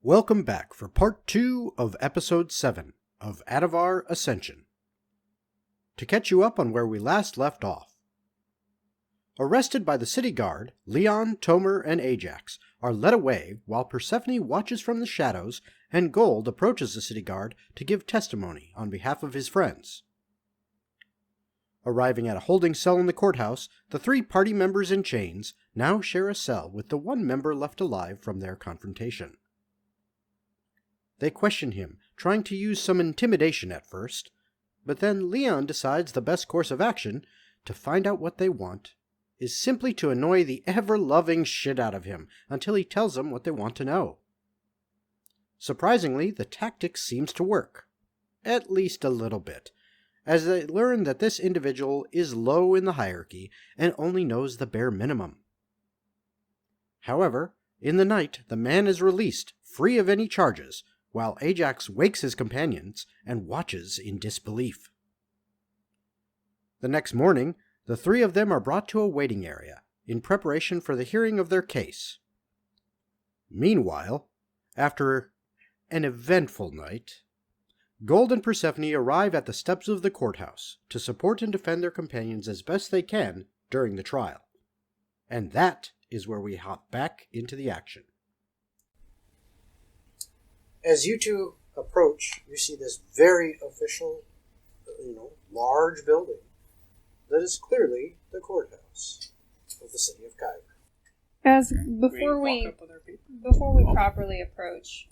Welcome back for part 2 of episode 7 of Atavar Ascension. To catch you up on where we last left off. Arrested by the city guard, Leon, Tomer, and Ajax are led away while Persephone watches from the shadows and Gold approaches the city guard to give testimony on behalf of his friends. Arriving at a holding cell in the courthouse, the 3 party members in chains now share a cell with the 1 member left alive from their confrontation. They question him, trying to use some intimidation at first, but then Leon decides the best course of action, to find out what they want, is simply to annoy the ever-loving shit out of him until he tells them what they want to know. Surprisingly, the tactic seems to work. At least a little bit, as they learn that this individual is low in the hierarchy and only knows the bare minimum. However, in the night, the man is released, free of any charges, while Ajax wakes his companions and watches in disbelief. The next morning, the 3 of them are brought to a waiting area, in preparation for the hearing of their case. Meanwhile, after an eventful night, Gold and Persephone arrive at the steps of the courthouse to support and defend their companions as best they can during the trial. And that is where we hop back into the action. As you two approach, you see this very official, large building that is clearly the courthouse of the city of Kyber. Before we properly approach,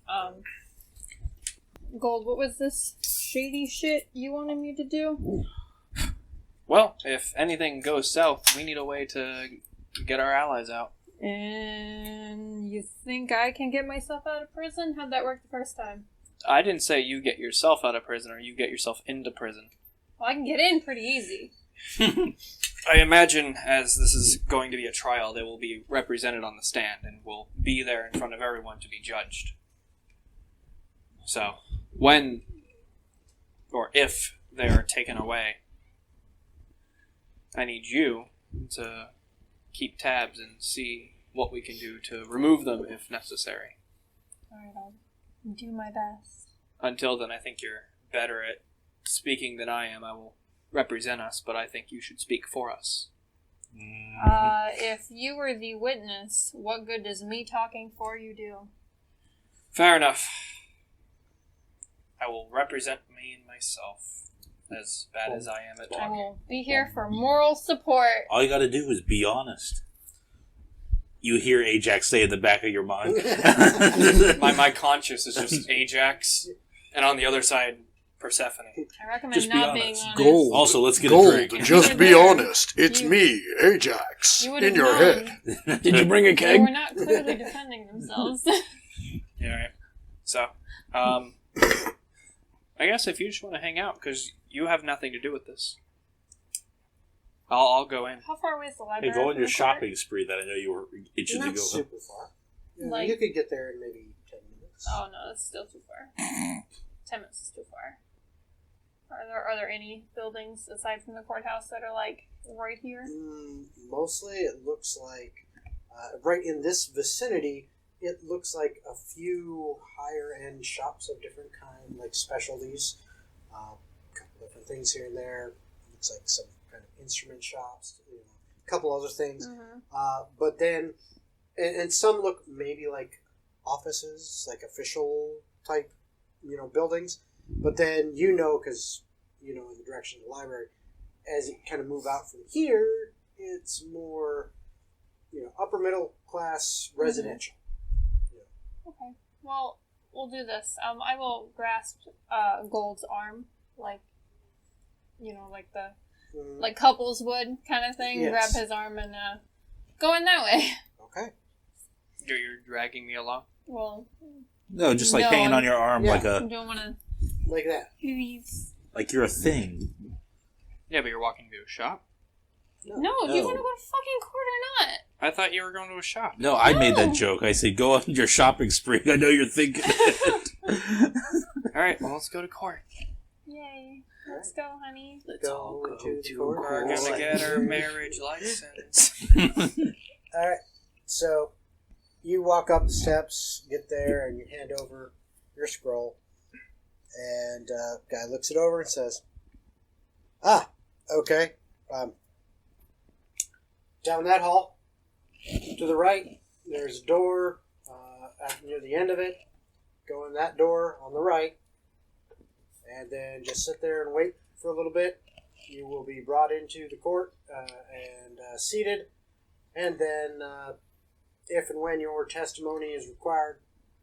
Gold, what was this shady shit you wanted me to do? Well, if anything goes south, we need a way to get our allies out. And you think I can get myself out of prison? How'd that work the first time? I didn't say you get yourself out of prison or you get yourself into prison. Well, I can get in pretty easy. I imagine as this is going to be a trial, they will be represented on the stand and will be there in front of everyone to be judged. So, when or if they are taken away, I need you to keep tabs and see what we can do to remove them if necessary. Alright, I'll do my best. Until then, I think you're better at speaking than I am. I will represent us, but I think you should speak for us. If you were the witness, what good does me talking for you do? Fair enough. I will represent me and myself, as bad as I am at talking. I will be here for moral support. All you gotta do is be honest. You hear Ajax say in the back of your mind. my conscience is just Ajax, and on the other side, Persephone. I recommend Just be not honest. being honest. Gold. Also, let's get Gold, a drink. just be honest. It's me, Ajax, You in would've your known. head. Did you bring a They keg? were not clearly defending themselves. Yeah, right. So, I guess if you just want to hang out, because you have nothing to do with this, I'll go in. How far away is the library? Hey, go on from your the shopping spree that I know you were itching to Not go. super far. Yeah, Like- you could get there in maybe 10 minutes. Oh no, that's still too far. 10 minutes is too far. Are there any buildings aside from the courthouse that are like right here? Mostly it looks like, right in this vicinity, it looks like a few higher-end shops of different kind, like specialties. A couple different things here and there. Looks like some kind of instrument shops, a couple other things. Mm-hmm. But then, and some look maybe like offices, like official type, buildings. But then, because, in the direction of the library, as you kind of move out from here, it's more, upper middle class residential. Okay. Well, we'll do this. I will grasp Gold's arm, like the like couples would kind of thing. Yes. Grab his arm and go in that way. Okay. You're dragging me along? Well, No, just like No, hanging I'm- on your arm Yeah. like I a don't want to. Like that. Please. like you're a thing. Yeah, but you're walking to a shop? No, No. do you want to go to fucking court or not? I thought you were going to a shop. No, I made No. that joke. I said, go on your shopping spree. I know you're thinking it. Alright, well, let's go to court. Yay. Let's go, honey. Let's all go to to court. We're gonna get our marriage license. Alright. So, you walk up the steps, get there, and you hand over your scroll. And guy looks it over and says, "Ah, okay. Down that hall, to the right, there's a door near the end of it. Go in that door on the right, and then just sit there and wait for a little bit. You will be brought into the court and seated, and then if and when your testimony is required,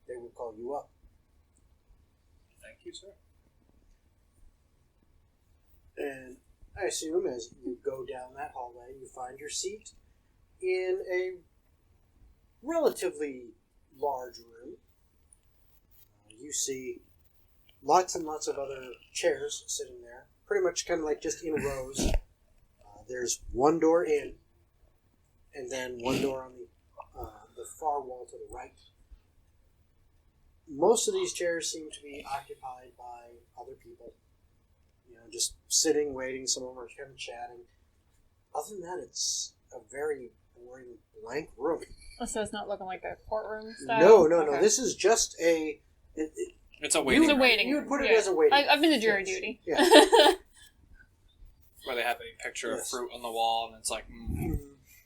they will call you up." Thank you, sir. And I assume as you go down that hallway, you find your seat in a relatively large room. You see lots and lots of other chairs sitting there, pretty much kind of like just in rows. There's one door in, and then one door on the far wall to the right. Most of these chairs seem to be occupied by other people. You know, just sitting, waiting. Some of them are kind of chatting. Other than that, it's a very boring, blank room. So it's not looking like a courtroom style? No. Okay. This is just a... It's a waiting It's a room waiting You would room, put it yeah. as a waiting room. I've been to jury Yes. duty. Yeah. where they have a picture of Yes. fruit on the wall, and it's like,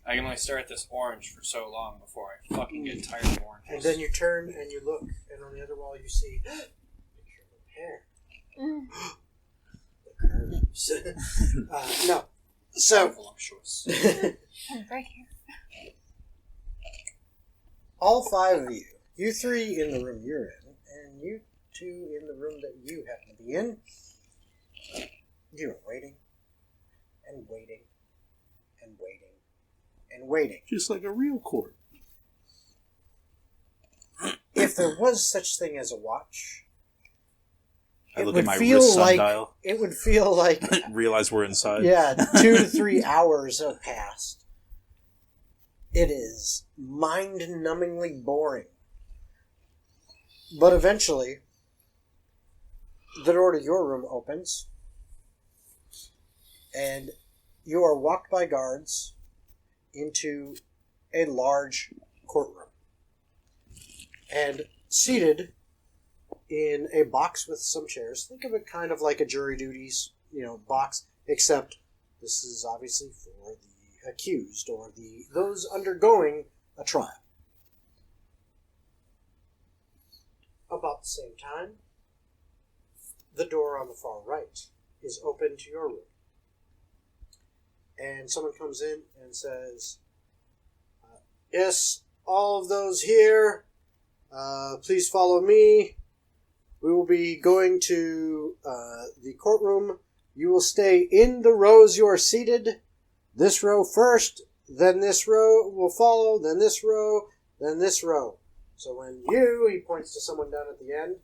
I can only stare at this orange for so long before I fucking get tired of oranges. And then you turn and you look, and on the other wall you see picture of a pear. The curves. No. So, Voluptuous. Right here. all five of you, you three in the room you're in, and you two in the room that you happen to be in, you are waiting, and waiting, and waiting, and waiting. Just like a real court. If there was such thing as a watch, I it look would at my feel wrist like sundial. it would feel like Realize we're inside. 2 to 3 hours have passed. It is mind-numbingly boring. But eventually, the door to your room opens, and you are walked by guards into a large courtroom. And seated in a box with some chairs, think of it kind of like a jury duties, box, except this is obviously for the accused or those undergoing a trial. About the same time, the door on the far right is open to your room. And someone comes in and says, "Yes, all of those here, please follow me. We will be going to the courtroom. You will stay in the rows you are seated. This row first, then this row will follow, then this row, then this row. So when he points to someone down at the end,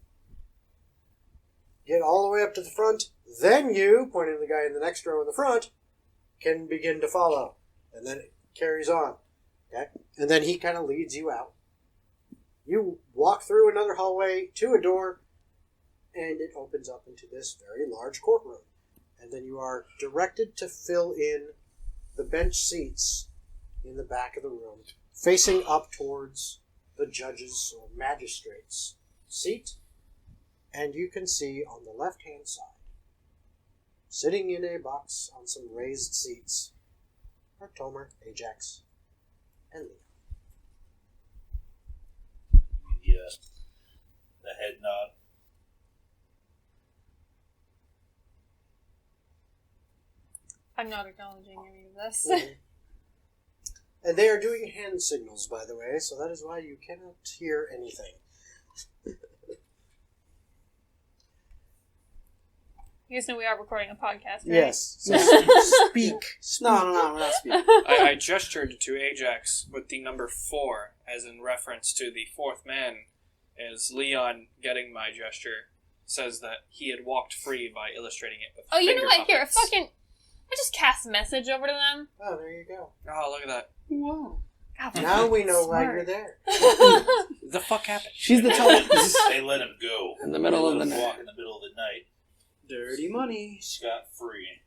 get all the way up to the front, then you, pointing to the guy in the next row in the front, can begin to follow." And then it carries on. Okay? And then he kind of leads you out. You walk through another hallway to a door, and it opens up into this very large courtroom. And then you are directed to fill in the bench seats in the back of the room, facing up towards the judge's or magistrate's seat. And you can see on the left-hand side, sitting in a box on some raised seats, are Tomer, Ajax, and Leon. The head nod. I'm not acknowledging any of this. And they are doing hand signals, by the way, so that is why you cannot hear anything. You guys know we are recording a podcast, right? Yes. So speak. No, we're not speaking. I gestured to Ajax with the number 4, as in reference to the fourth man, as Leon, getting my gesture, says that he had walked free by illustrating it with Oh, you know finger what? Here, puppets. I just cast a message over to them. Oh, there you go. Oh, look at that. Whoa. God, Now we know why smart. you're there. The fuck happened? She's the telepathy. They let him go. In the middle They of let the him night. walk in the middle of the night. Dirty money. Scot free.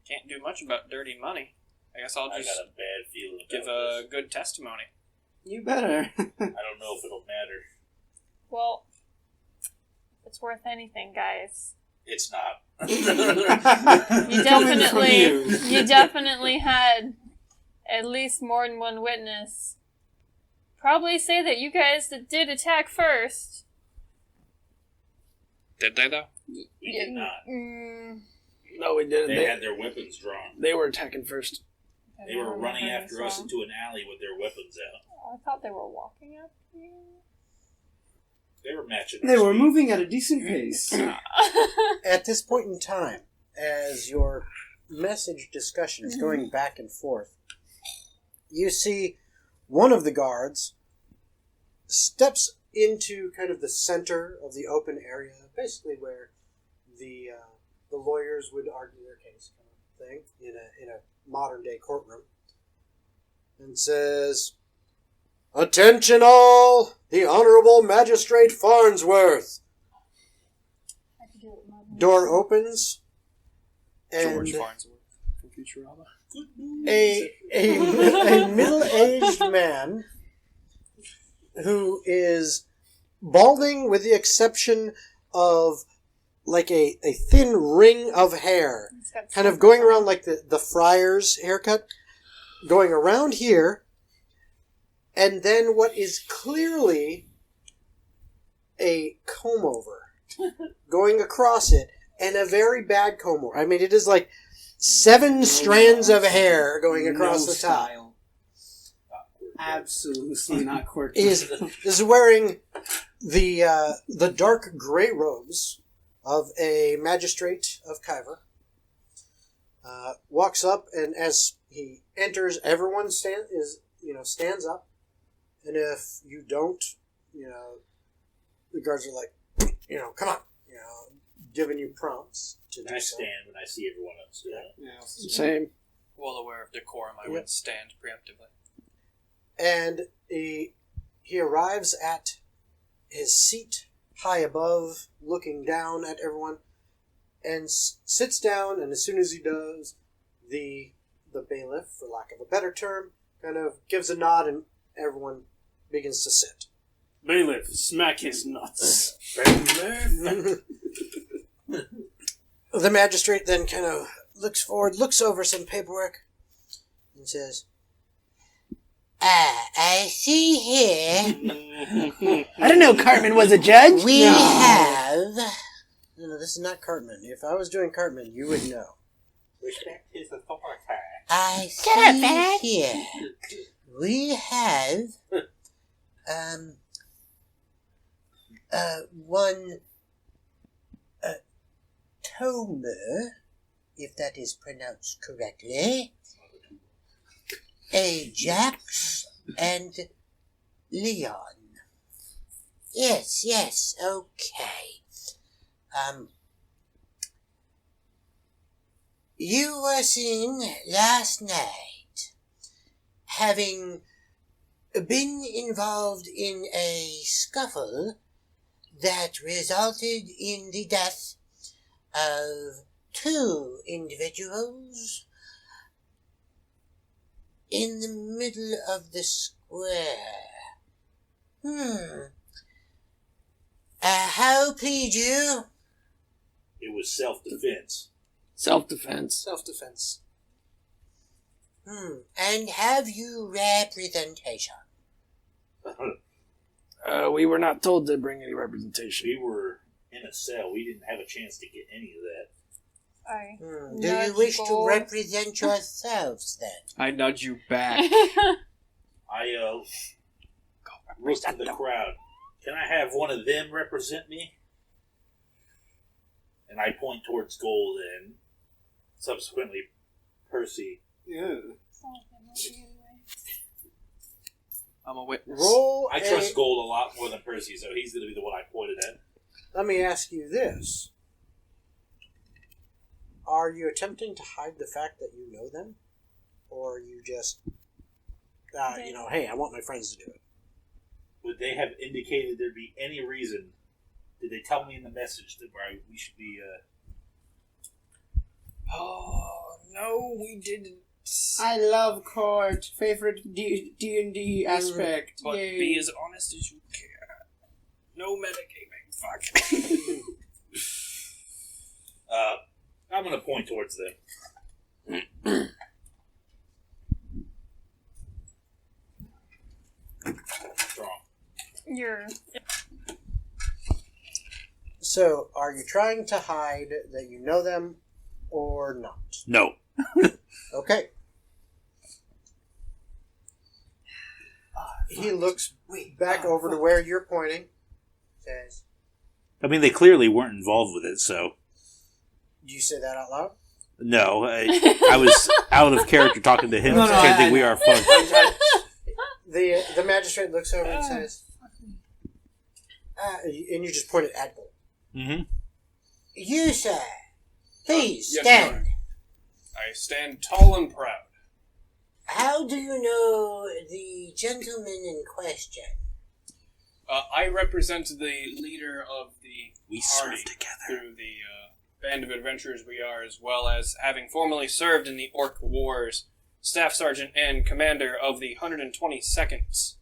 Can't do much about dirty money. I guess I'll I just got a bad feeling about give a good testimony. You better. this. I don't know if it'll matter. Well, if it's worth anything, guys. It's not. You Coming from you definitely had at least more than one witness. Probably say that you guys did attack first. Did they, though? We did not. No, we didn't. They had their weapons drawn. They were attacking first. They were running after us into an alley with their weapons out. I thought they were walking after you. They were matching. They our were speed. moving at a decent pace. At this point in time, as your message discussion is going back and forth, you see one of the guards steps into kind of the center of the open area, basically where the lawyers would argue their case, kind of thing, in a modern day courtroom, and says, "Attention all! The Honorable Magistrate Farnsworth." I could do it with my voice. Door opens, and George Farnsworth from Futurama. a middle-aged man who is balding with the exception of like a thin ring of hair, He's got kind of some- going around like the friar's haircut, going around here, and then what is clearly a comb-over going across it, and a very bad comb-over. I mean, it is like 7 strands of hair going across No the top. style. Absolutely not quirky. Is wearing the dark gray robes of a magistrate of Kyver. Walks up, and as he enters, everyone stands up, and if you don't, the guards are like, come on, giving you prompts to do I so. stand when I see everyone else. Yeah, same. Well aware of decorum, I would stand preemptively. And he arrives at his seat high above, looking down at everyone, and sits down, and as soon as he does, the bailiff, for lack of a better term, kind of gives a nod, and everyone begins to sit. Bailiff, smack his nuts. The magistrate then kind of looks forward, looks over some paperwork, and says, I see here I didn't know Cartman was a judge. we have... No, this is not Cartman. If I was doing Cartman, you would know. Respect his authority. I see here we have one Tomer, if that is pronounced correctly, Ajax, and Leon. Yes, okay. You were seen last night having been involved in a scuffle that resulted in the death of 2 individuals in the middle of the square. How plead you? It was self-defense. Self-defense. Self-defense. And have you representation? We were not told to bring any representation. We were in a cell. We didn't have a chance to get any of that. Do you wish to represent yourselves then? I nudge you back. I look to the crowd. Can I have one of them represent me? And I point towards Gold and subsequently Percy. Yeah. I'm a witness. Roll. I trust Gold a lot more than Percy, so he's going to be the one I pointed at. Let me ask you this: are you attempting to hide the fact that you know them, or are you just, hey, I want my friends to do it? Would they have indicated there'd be any reason? Did they tell me in the message that we should be? Oh, no, we didn't. I love court. Favorite D&D aspect. But Yay. be as honest as you can. No metagaming. Fuck. I'm going to point towards them. Wrong. You're. So, are you trying to hide that you know them or not? No. Okay. He looks back over to where you're pointing. Says, I mean, they clearly weren't involved with it, so... do you say that out loud? No, I was out of character talking to him. No, so no, I can't I- think we are fun. The magistrate looks over and says, and you just pointed at Gold. Mm-hmm. You, sir, please Yes, stand. Your Honor. I stand tall and proud. How do you know the gentleman in question? I represent the leader of the We party serve together. through the band of adventurers we are, as well as having formerly served in the Orc Wars, Staff Sergeant and Commander of the 122nd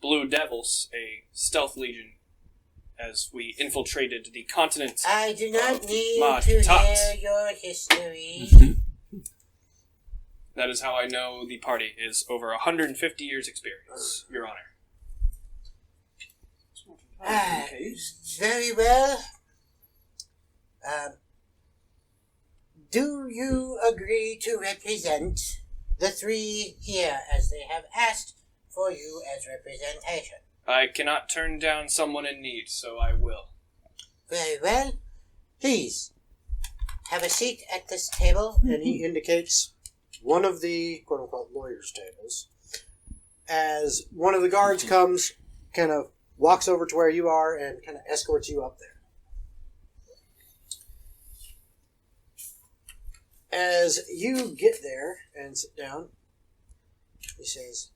Blue Devils, a stealth legion, as we infiltrated the continent. I do not need Mod to Tots. hear your history. That is how I know the party is over 150 years' experience, Your Honor. Very well. Do you agree to represent the three here as they have asked for you as representation? I cannot turn down someone in need, so I will. Very well. Please, have a seat at this table. And he indicates one of the quote-unquote lawyers' tables. As one of the guards comes, kind of walks over to where you are and kind of escorts you up there. As you get there and sit down, he says,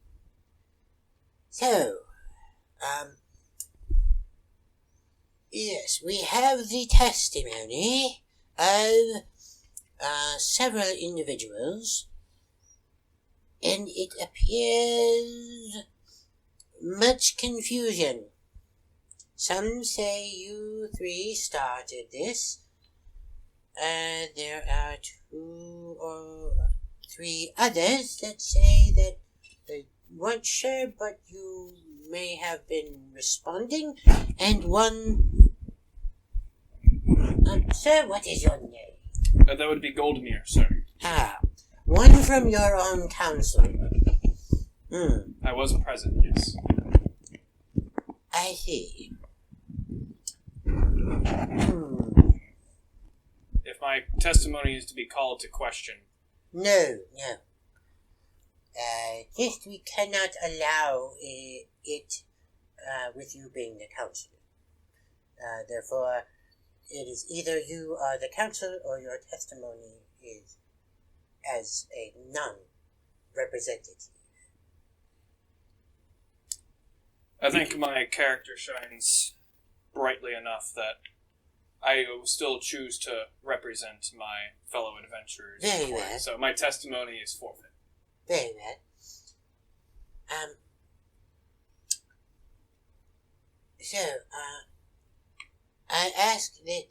So, yes, we have the testimony of several individuals, and it appears much confusion. Some say you three started this. There are 2 or 3 others that say that they weren't sure, but you may have been responding. And one... sir, what is your name? That would be Goldmere, sir. One from your own council. I was present, yes. I see. If my testimony is to be called to question, No. Just we cannot allow it with you being the council. Therefore, it is either you are the council or your testimony is as a non-representative. I think my character shines brightly enough that I will still choose to represent my fellow adventurers. Very well. So my testimony is forfeit. Very well. So, I ask that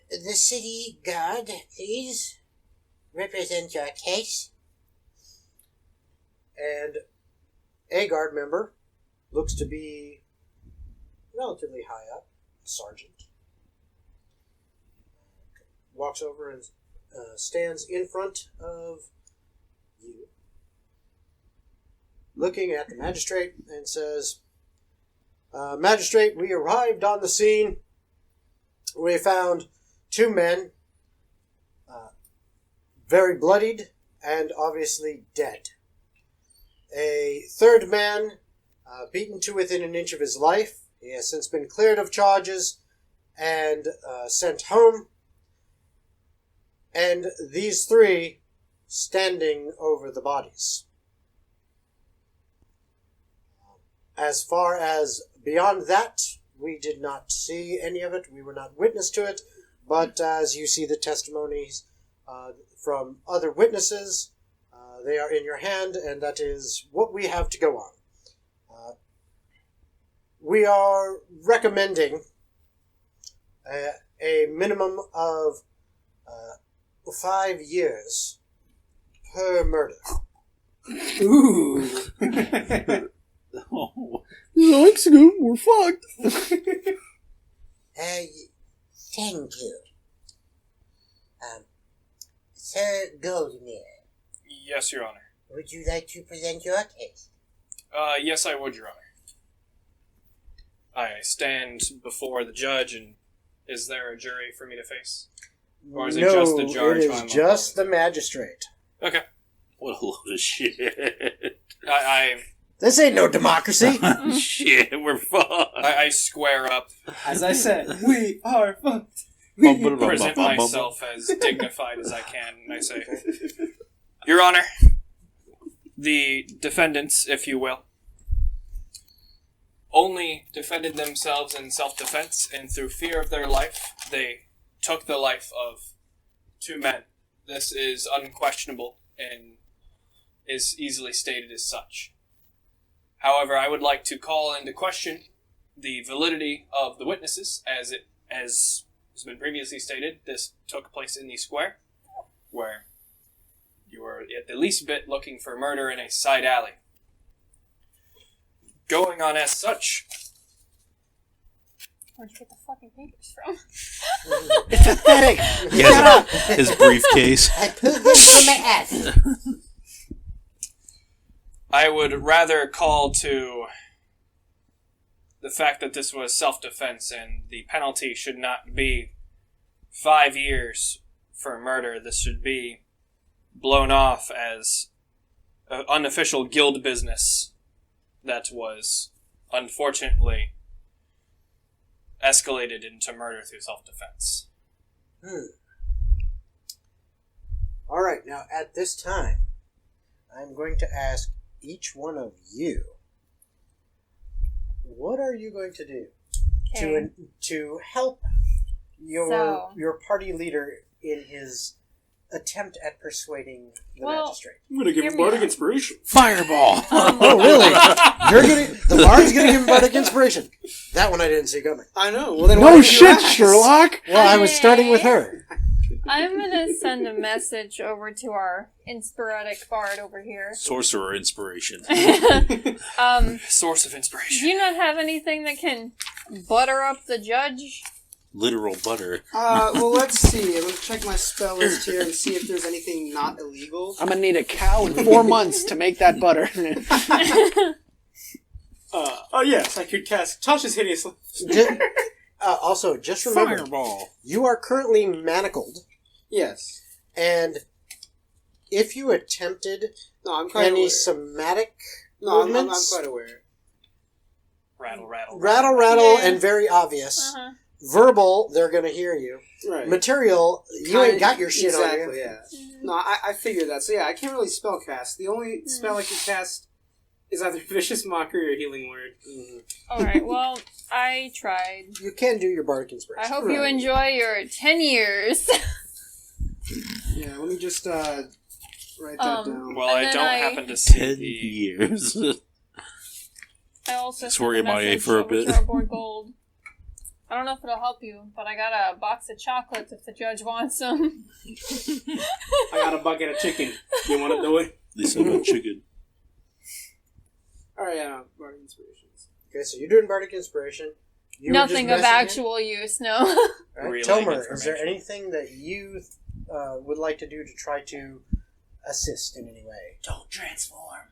the city guard please represent your case. And a guard member looks to be relatively high up, a sergeant. Walks over and stands in front of you, looking at the magistrate, and says, Magistrate, we arrived on the scene. We found 2 men, very bloodied and obviously dead. A third man, beaten to within an inch of his life. He has since been cleared of charges and sent home. And these 3 standing over the bodies. As far as beyond that, we did not see any of it. We were not witness to it. But as you see the testimonies from other witnesses. They are in your hand, and that is what we have to go on. We are recommending a minimum of 5 years per murder. Ooh. Oh, Thanks, we're fucked. Thank you. Sir Goldmere, Yes, Your Honor. would you like to present your case? Yes, I would, Your Honor. I stand before the judge, and is there a jury for me to face? Or is it just the judge? It is just the magistrate. Okay. what a load of shit. I This ain't no democracy. Shit, we're fucked. I square up, As I said, we are fucked. present myself as dignified as I can, and I say, Your Honor, the defendants, if you will, only defended themselves in self-defense, and through fear of their life, they took the life of 2 men. This is unquestionable and is easily stated as such. However, I would like to call into question the validity of the witnesses, as has been previously stated. This took place in the square, where you were at the least bit looking for murder in a side alley. Going on as such, Where'd you get the fucking papers from? It's pathetic. He has his briefcase. I pulled them from my ass. I would rather call to the fact that this was self-defense and the penalty should not be 5 years for murder. This should be blown off as an unofficial guild business that was unfortunately escalated into murder through self-defense. All right, now at this time, I'm going to ask each one of you, what are you going to do to help your party leader in his attempt at persuading the magistrate? I'm gonna give him bardic inspiration. Fireball. Oh, really? The bard's going to give him bardic inspiration. That one I didn't see coming. I know. Well, then No shit, Sherlock. Well, I was starting with her. I'm gonna send a message over to our inspiratic bard over here. Sorcerer inspiration. Source of inspiration. Do you not have anything that can butter up the judge? Literal butter. Well, let's see. I'm gonna check my spell list here and see if there's anything not illegal. I'm gonna need a cow in 4 months to make that butter. Oh yes, I could cast Tasha's Hideous. Also, just remember, Fireball. you are currently manacled, Yes. and if you attempted No, I'm quite any aware. somatic No, I'm movements, quite aware. rattle, and very obvious. Uh-huh. Verbal, they're going to hear you. Right. Material, you ain't got your shit exactly, on you. yeah. No, I figured that. So yeah, I can't really spell cast. The only spell I can cast is either Vicious Mockery or Healing Word. Alright, well, I tried. You can do your bardic inspiration. I hope you enjoy your 10 years. Yeah, let me just write that down. Well, And I then don't I- happen to see 10 the... years. I also Guess sent we're a MIA message for a over bit. to our board gold. I don't know if it'll help you, but I got a box of chocolates if the judge wants them. I got a bucket of chicken. You want to do it? They said about chicken. Alright, yeah, Bardic Inspirations. Okay, so you're doing bardic inspiration. You were Nothing just of messing actual use, no. in. Right. Relay Tomer, is there information. anything that you would like to do to try to assist in any way? Don't transform.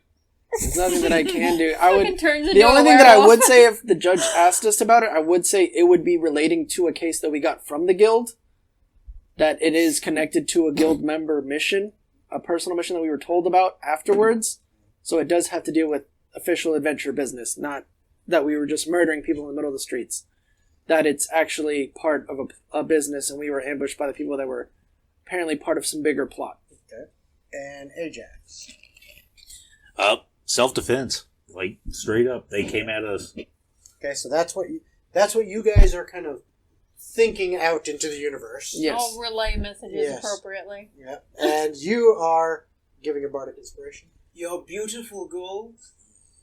There's nothing that I can do. I Fucking would. turns into The only a thing that I werewolf. would say, if the judge asked us about it, I would say it would be relating to a case that we got from the guild. That it is connected to a guild member mission, a personal mission that we were told about afterwards. So it does have to deal with official adventure business, not that we were just murdering people in the middle of the streets. That it's actually part of a business, and we were ambushed by the people that were apparently part of some bigger plot. Okay. And Ajax. Self-defense. Like, straight up. They came at us. Okay, so that's what you guys are kind of thinking out into the universe. Yes. I'll relay messages Yes. appropriately. Yeah. And you are giving a bardic inspiration. You're beautiful, Gold.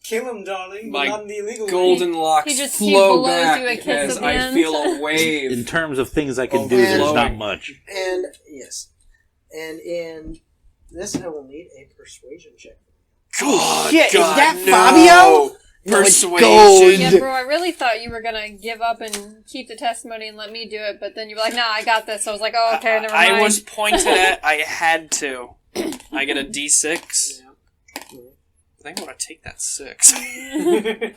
Kill him, darling. My Not in the illegal way. Golden locks He just- flow he blows back you a kiss as at the I end. feel a wave. In terms of things I can Oh, do, there's and- not much. And yes. And in this I will need a persuasion check. God, shit, is God, that no. Fabio? No, it's Persuasion. gold. Yeah, bro, I really thought you were gonna give up and keep the testimony and let me do it, but then you were like, nah, I got this. So I was like, oh, okay, never mind. I was pointed at. I had to. I get a D6. I think I want to take that 6.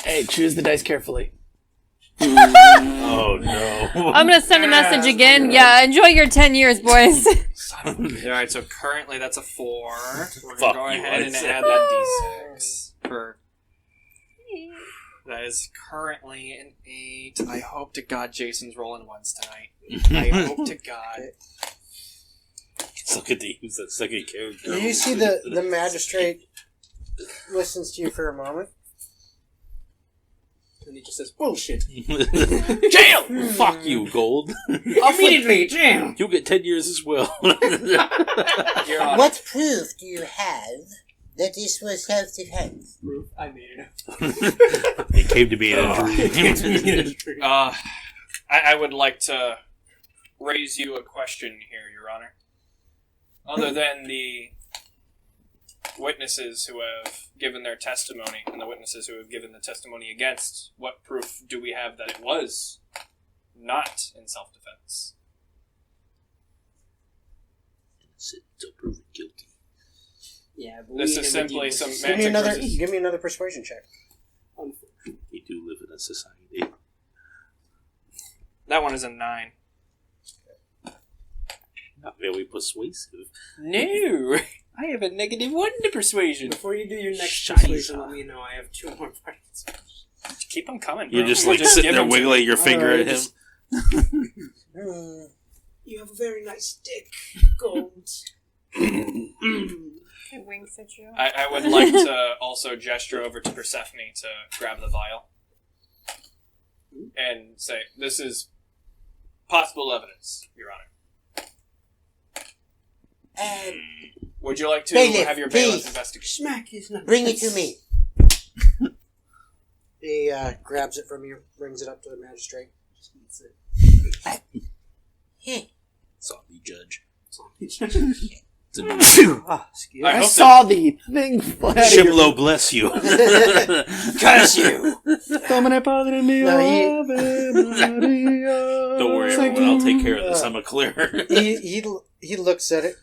Hey, choose the dice carefully. Oh no. I'm gonna send a message again. Yeah, enjoy your 10 years, boys. Alright, so currently that's a 4. We're Fuck going to you, go ahead I and said. add that D6 for. That is currently an 8. I hope to God Jason's rolling ones tonight. I hope to God. Suck at the use that second character. You see the magistrate listens to you for a moment. And he just says, bullshit. Jail! Fuck you, Gold. Immediately, jail! You get 10 years as well. Your Honor. What proof do you have that this was self-defense? Proof, I made it up. It came to be an injury. I would like to raise you a question here, Your Honor. Other than the witnesses who have given their testimony and the witnesses who have given the testimony against, what proof do we have that it was not in self-defense? Still proven guilty. Yeah, but This we is never simply did some this. magic Give me another persuasion check. We do live in a society. That one is a 9. Not very persuasive. No! I have a -1 to persuasion. Before you do your next Scheiße. persuasion, let me know I have 2 more parts. Keep them coming, bro. You're just like sitting give there them to wiggling me. your finger at him. You have a very nice dick, Gold. He winks at you. I would like to also gesture over to Persephone to grab the vial and say, this is possible evidence, Your Honor. Would you like to Bailiff, have your bailiff please. investigate? Smack his nuts. Bring it to me. He grabs it from you, brings it up to the magistrate. Zombie judge. Ah, excuse me. I I hope saw the thing fly out of your... Shimlo bless you. Curse you! Don't worry, everyone. I'll take care of this. I'm a clear. He looks at it.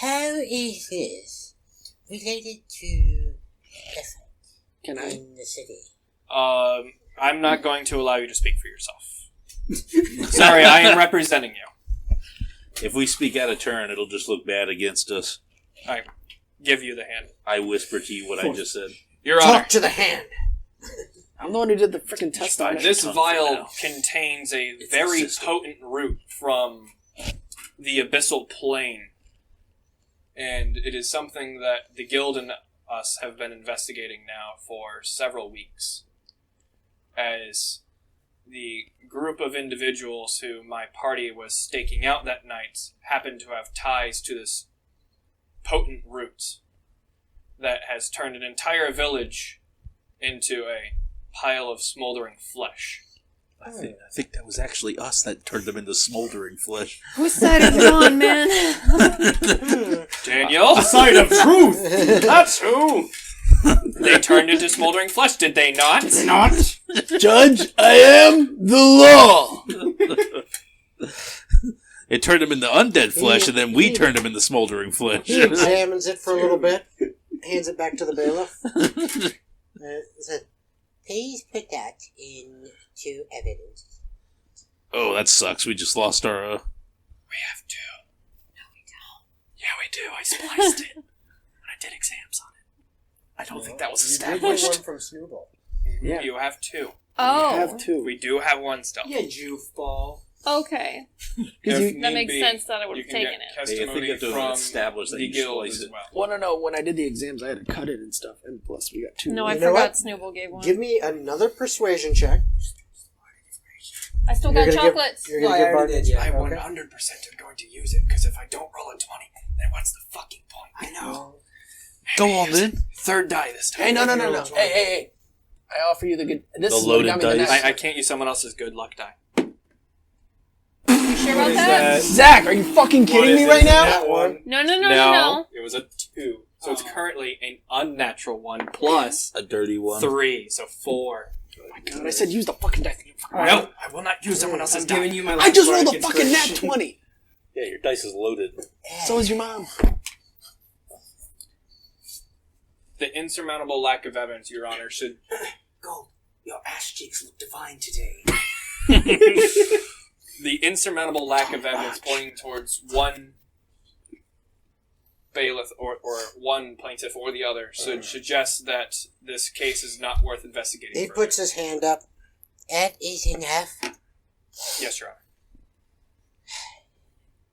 How is this related to effort Can I? in the city? I'm not going to allow you to speak for yourself. Sorry, I am representing you. If we speak out of turn, it'll just look bad against us. I give you the hand. I whisper to you what I just said. Your Honor, Talk to the hand. I'm the one who did the freaking test on it. this Tongue vial now. contains a It's very a system. potent root from the abyssal plane. And it is something that the guild and us have been investigating now for several weeks. As the group of individuals who my party was staking out that night happened to have ties to this potent root that has turned an entire village into a pile of smoldering flesh. I think that was actually us that turned them into smoldering flesh. Whose side are you on, man? Daniel? Side of truth! That's who! They turned into smoldering flesh, did they not? Not? Judge, I am the law! It turned them into undead flesh, and then we turned them into smoldering flesh. He examines it for a little bit, hands it back to the bailiff. Said, please put that into evidence. Oh, that sucks. We just lost our... We have two. No, we don't. Yeah, we do. I spliced it. When I did exams on it. I don't think that was You did get one established. from Snowball. Yeah. You have two. Oh, I have 2. We do have one still. Yeah, juve-ball. okay. If That need makes be, sense that I would you have can taken get it. Hey, I think testimony you have to from establish that the you guild slice as it. well. Well, no, when I did the exams, I had to cut it and stuff, and plus we got 2. No, I You know forgot what? Snooble gave one. Give me another persuasion check. I still You're got gonna give- chocolates. You're No, gonna I give already Bart. did, yeah. I Okay. 100% am going to use it, because if I don't roll a 20, then what's the fucking point? I know. Go on then. Third die this time. Hey, no. Hey. I offer you the good. This The is what loaded got me the dice. next. I can't use someone else's good luck die. You sure about that? Zach, are you fucking kidding me right now? One. No. It was a 2. So it's currently an unnatural 1 plus A dirty one. 3, so 4. God, I said use the fucking dice. No, I will not use someone else's I'm die. giving you my I just last rolled a bardic fucking nat inspiration. 20. Yeah, your dice is loaded. So is your mom. The insurmountable lack of evidence, Your Honor, should... Gold, your ass cheeks look divine today. The insurmountable lack of evidence pointing towards one bailiff or one plaintiff or the other should suggest that this case is not worth investigating He further. puts his hand up. That is enough. Yes, Your Honor.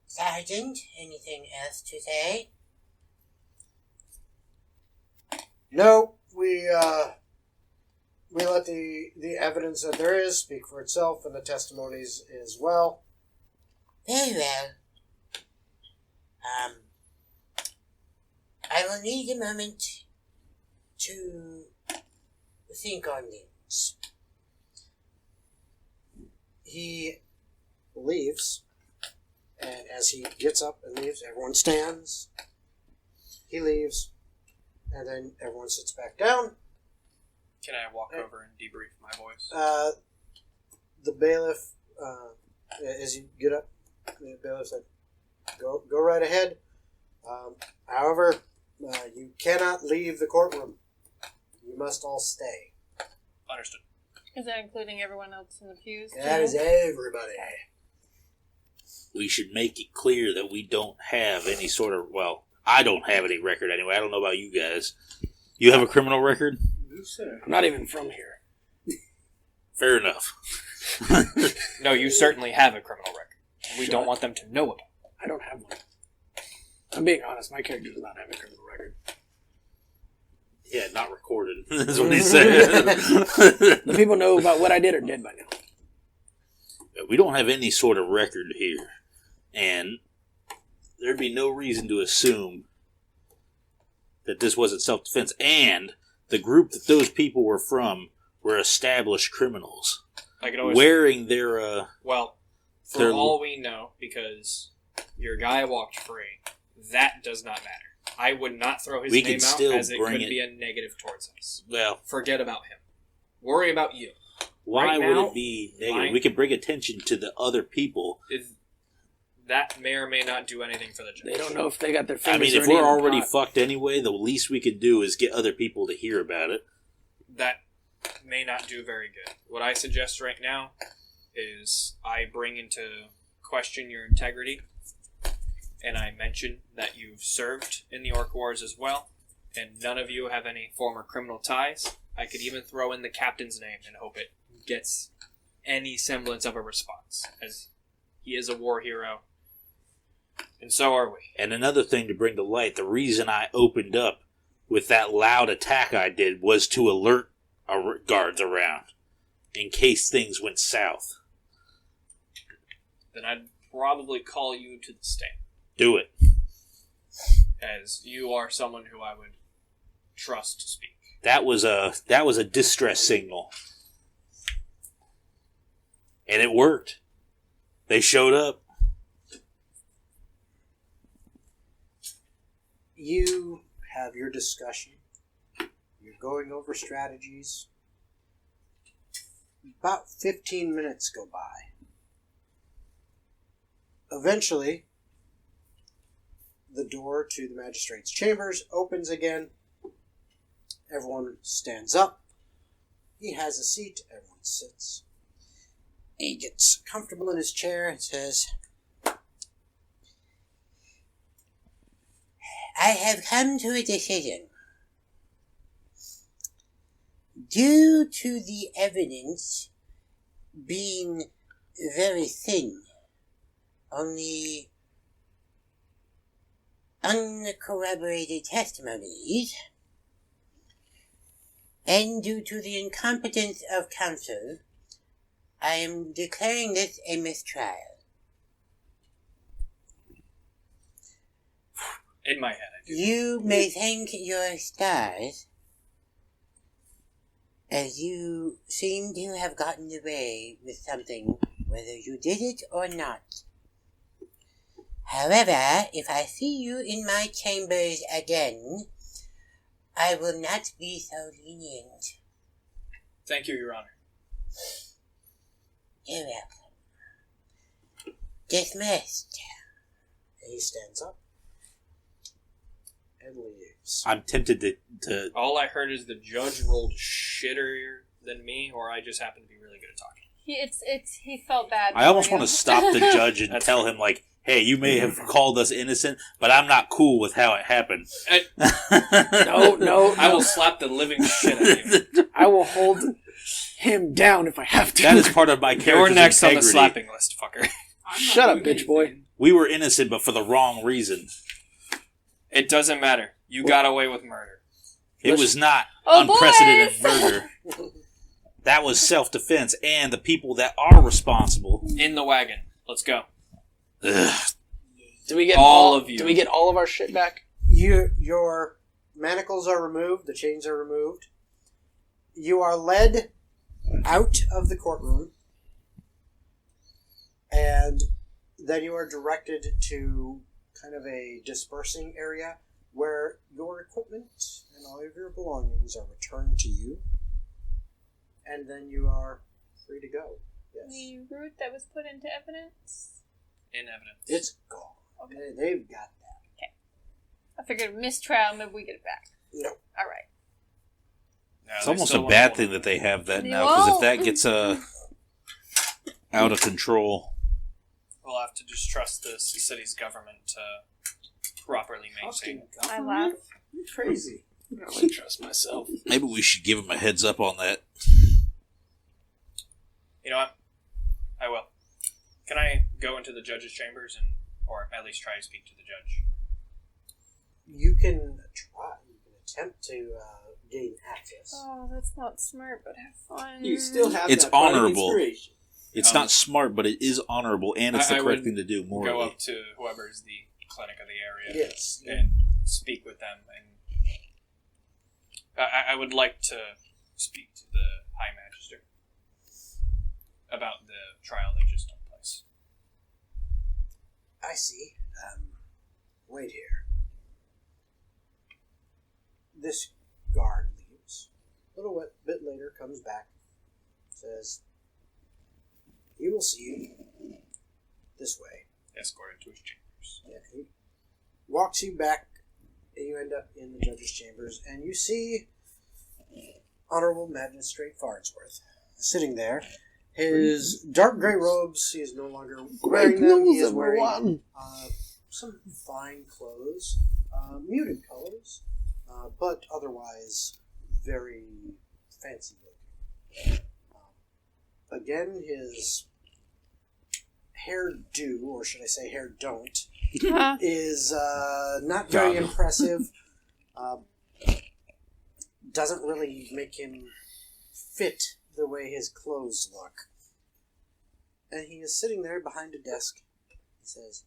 Sergeant, anything else to say? No, we let the evidence that there is speak for itself, and the testimonies as well. Very well. I will need a moment to think on things. He leaves, and as he gets up and leaves, everyone stands. He leaves, and then everyone sits back down. Can I walk over and debrief my voice? The bailiff, as you get up, the bailiff said, "Go right ahead. However, you cannot leave the courtroom. You must all stay." Understood. Is that including everyone else in the pews? That is everybody. We should make it clear that we don't have any sort of, well, I don't have any record anyway. I don't know about you guys. You have a criminal record? I'm not even from here. Fair enough. No, you certainly have a criminal record. We don't want them to know about it. I don't have one. I'm being honest. My character does not have a criminal record. Yeah, not recorded. That's what he said. The people know about what I did are dead by now. We don't have any sort of record here. And there'd be no reason to assume that this wasn't self-defense. And the group that those people were from were established criminals. I could always... Wearing their, Well, for their- all we know, because your guy walked free, that does not matter. I would not throw his We name can out still as it bring could it- be a negative towards us. well, Forget about him. Worry about you. why Right would now, it be negative? mine- We could bring attention to the other people. That may or may not do anything for the judge. They don't know if they got their I fingers mean, if already we're in the already pot. fucked anyway, the least we could do is get other people to hear about it. That may not do very good. What I suggest right now is I bring into question your integrity, and I mention that you've served in the Orc Wars as well, and none of you have any former criminal ties. I could even throw in the captain's name and hope it gets any semblance of a response, as he is a war hero, and so are we. And another thing to bring to light, the reason I opened up with that loud attack I did was to alert our guards around in case things went south. Then I'd probably call you to the stand, Do it. as you are someone who I would trust to speak. That was a distress signal. And it worked. They showed up. You have your discussion. You're going over strategies. About 15 minutes go by. Eventually, the door to the magistrate's chambers opens again. Everyone stands up. He has a seat. Everyone sits. He gets comfortable in his chair and says, I have come to a decision. Due to the evidence being very thin, only uncorroborated testimonies, and due to the incompetence of counsel, I am declaring this a mistrial. In my head, I do. You may thank your stars, as you seem to have gotten away with something, whether you did it or not. However, if I see you in my chambers again, I will not be so lenient. Thank you, Your Honor. You're welcome. Dismissed. He stands up and leaves. I'm tempted to All I heard is the judge rolled shittier than me, or I just happen to be really good at talking. He felt bad. I almost for want to you. stop the judge and That's tell him, like, hey, you may have called us innocent, but I'm not cool with how it happened. No. I will slap the living shit out of you. I will hold him down if I have to. That is part of my character's You're next integrity. on the slapping list, fucker. Shut up, bitch boy. We were innocent, but for the wrong reason. It doesn't matter. You got away with murder. It was not Oh, unprecedented boys! murder. That was self-defense, and the people that are responsible. In the wagon. Let's go. Ugh. Do we get All of you. Do we get all of our shit back? Your manacles are removed, the chains are removed. You are led out of the courtroom, and then you are directed to kind of a dispersing area where your equipment and all of your belongings are returned to you, and then you are free to go. Yes. The root that was put into evidence. In evidence. It's gone. Okay. They've got that. I figured mistrial, maybe we get it back. No. All right. No, It's they almost still a want bad to thing hold that they have that They now, because if won't. that gets out of control. We'll have to just trust the city's government to properly maintain it. I laugh. You're crazy. I don't trust myself. Maybe we should give him a heads up on that. You know what? I will. Can I go into the judge's chambers or at least try to speak to the judge? You can try. You can attempt to gain access. Oh, that's not smart, but have fun. You still have It's that bardic honorable. inspiration. It's not smart, but it is honorable, and it's I the correct would thing to do Go morally. up to whoever's the clinic of the area Yes. and speak with them. And I would like to speak to the High Magister about the trial that just took place. I see. Wait here. This guard leaves. A little bit later, comes back, says, "He will see you this way." Escorted to his chambers. Yeah, he walks you back, and you end up in the judge's chambers, and you see Honorable Magistrate Farnsworth sitting there. His dark gray robes, he is no longer wearing them. He is wearing some fine clothes, muted colors, but otherwise very fancy looking. Again, his hairdo, or should I say hair don't, is not very impressive. Doesn't really make him fit the way his clothes look. And he is sitting there behind a desk. He says,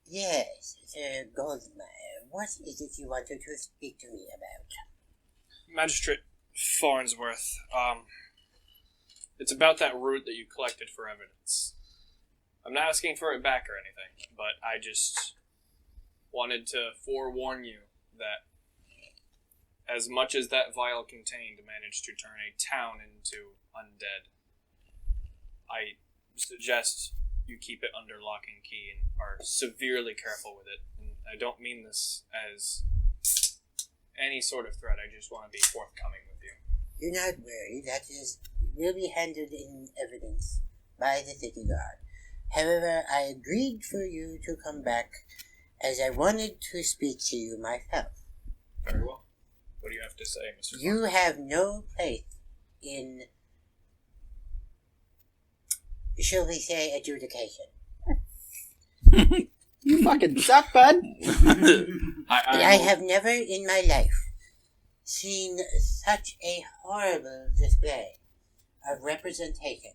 Yes, Sir Goldmeyer, what is it you wanted to speak to me about? Magistrate Farnsworth, it's about that root that you collected for evidence. I'm not asking for it back or anything, but I just wanted to forewarn you that as much as that vial contained managed to turn a town into undead, I suggest you keep it under lock and key and are severely careful with it. And I don't mean this as any sort of threat, I just want to be forthcoming with you. Do not worry, that will be handled in evidence by the city guard. However, I agreed for you to come back as I wanted to speak to you myself. Very well. What do you have to say, Mr. You have no place in, shall we say, adjudication. You fucking suck, bud. I have never in my life seen such a horrible display of representation.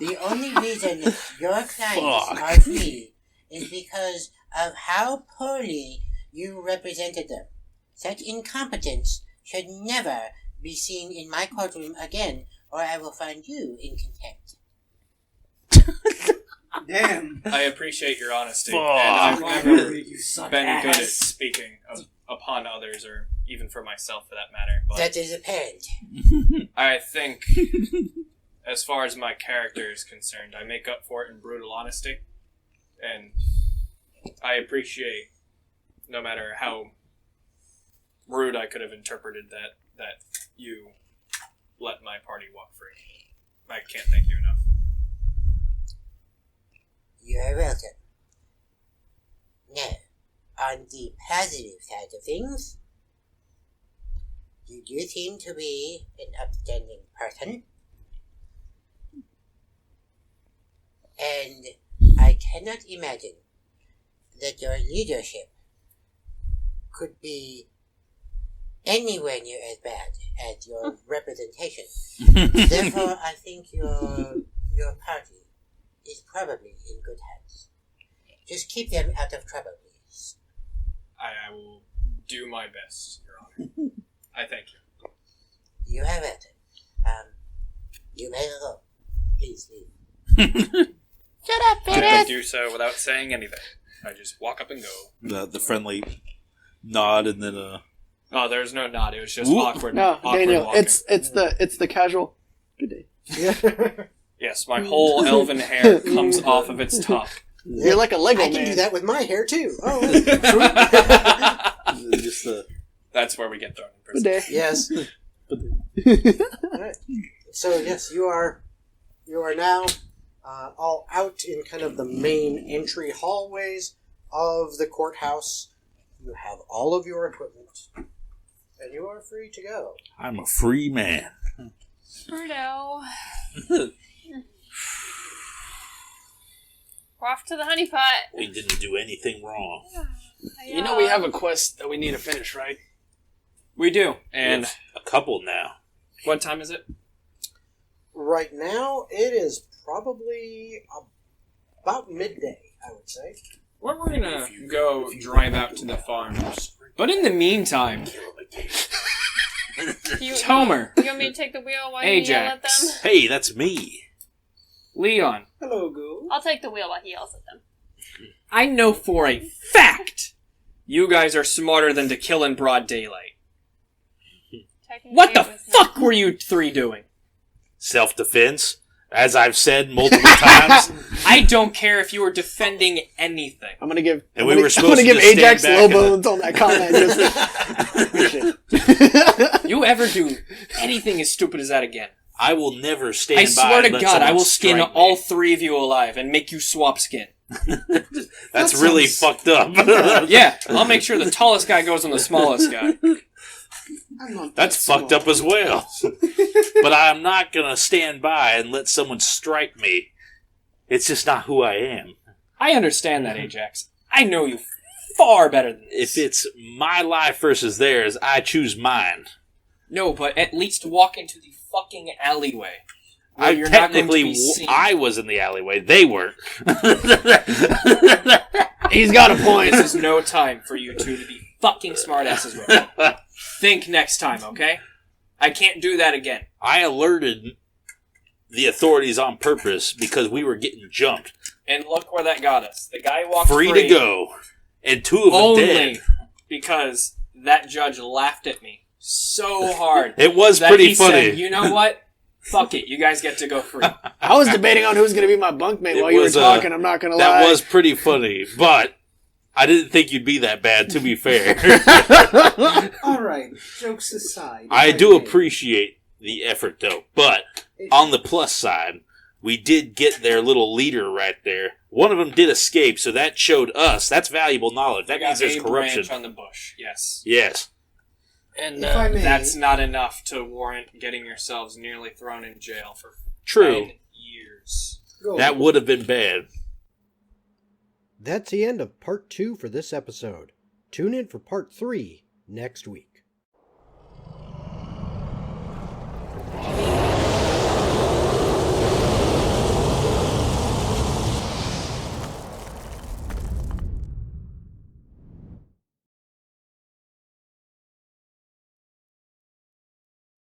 The only reason your clients are free is because of how poorly you represented them. Such incompetence should never be seen in my courtroom again, or I will find you in contempt. Damn. I appreciate your honesty, Fuck. and I've never You suck been ass. good at speaking upon others, or even for myself for that matter. But That is apparent. I think, as far as my character is concerned, I make up for it in brutal honesty, and I appreciate, no matter how rude I could have interpreted that you let my party walk free. I can't thank you enough. You are welcome. Now, on the positive side of things, you do seem to be an upstanding person. And I cannot imagine that your leadership could be anywhere near as bad as your representation. Therefore, I think your party is probably in good hands. Just keep them out of trouble, please. I will do my best, Your Honor. I thank you. You have it. You may go. Please leave. Shut up, I do so without saying anything. I just walk up and go. The friendly nod and then Oh, there's no nod. It was just Ooh. awkward. No, awkward Daniel, walking. it's the casual. Good day. Yes, my whole elven hair comes off of its top. You're like a Lego I can man. do that with my hair too. Oh, just the That's where we get thrown in Good prison. day. yes. All right. So yes, you are now all out in kind of the main entry hallways of the courthouse. You have all of your equipment, and you are free to go. I'm a free man. Bruno. We're off to the honeypot. We didn't do anything wrong. You know we have a quest that we need to finish, right? We do. And Yes, a couple now. what time is it? Right now, it is probably about midday, I would say. Well, we're gonna go drive out to the farm. But in the meantime, Tomer, You want me to take the wheel while you yell at them? Ajax, Hey, that's me. Leon, Hello, Goo. I'll take the wheel while he yells at them. I know for a fact you guys are smarter than to kill in broad daylight. Technically, What the it was fuck were you three doing? Self-defense, as I've said multiple times. I don't care if you were defending anything. I'm gonna give. And I'm we gonna- were I'm supposed gonna to give just stand Ajax back low and- bones on that comment. Just, You ever do anything as stupid as that again? I will never stand I by. swear and to let God, I someone will skin strike me. all three of you alive and make you swap skin. That's really fucked up. Yeah, I'll make sure the tallest guy goes on the smallest guy. I'm not That's that fucked up small. as well. But I'm not gonna stand by and let someone strike me. It's just not who I am. I understand that, Ajax. I know you far better than this. If it's my life versus theirs, I choose mine. No, but at least walk into the fucking alleyway. where I you're not going to technically, be seen. I was in the alleyway. They weren't. he's got a point. This is no time for you two to be fucking smartasses with me. Think next time, okay? I can't do that again. I alerted the authorities on purpose because we were getting jumped. And look where that got us. The guy walked Free to go. And two of them only dead. because that judge laughed at me so hard. It was that pretty he funny. Said, you know what? Fuck it. You guys get to go free. I was debating on who's gonna be my bunkmate It while you were was, talking. I'm not gonna lie. That was pretty funny, but I didn't think you'd be that bad, to be fair. All right, jokes aside. I if do may. appreciate the effort, though. But on the plus side, we did get their little leader right there. One of them did escape, so that showed us. That's valuable knowledge. That I means got there's a corruption. branch on the bush. Yes. Yes. And If I may, that's not enough to warrant getting yourselves nearly thrown in jail for True. 10 years. go. That would have been bad. That's the end of part 2 for this episode. Tune in for part 3 next week.